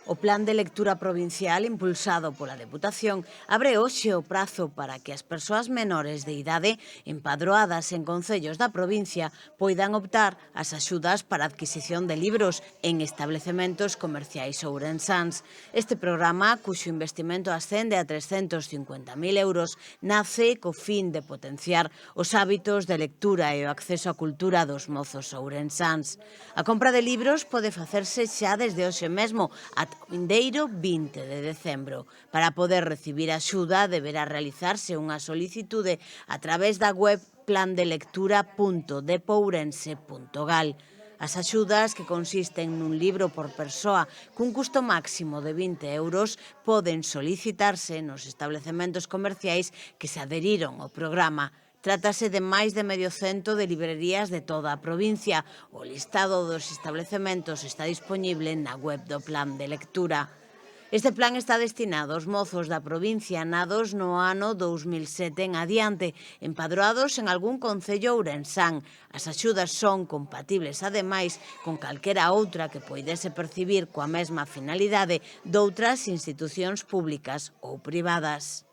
O Plan de Lectura Provincial, impulsado pola Deputación, abre hoxe o prazo para que as persoas menores de idade empadroadas en concellos da provincia poidan optar ás axudas para a adquisición de libros en establecementos comerciais ourensáns. Este programa, cuxo investimento ascende a 350.000 euros, nace co fin de potenciar os hábitos de lectura e o acceso á cultura dos mozos ourensáns. A compra de libros pode facerse xa desde hoxe mesmo ata o vindeiro 20 de decembro. Para poder recibir axuda deberá realizarse unha solicitude a través da web plandelectura.depourense.gal. As axudas, que consisten nun libro por persoa cun custo máximo de 20 euros, poden solicitarse nos establecementos comerciais que se adheriron ao programa. Trátase de máis de medio cento de librerías de toda a provincia. O listado dos establecementos está dispoñible na web do Plan de Lectura. Este plan está destinado aos mozos da provincia nados no ano 2007 en adiante, empadroados en algún concello ourensán. As axudas son compatibles, ademais, con calquera outra que poidese percibir coa mesma finalidade doutras institucións públicas ou privadas.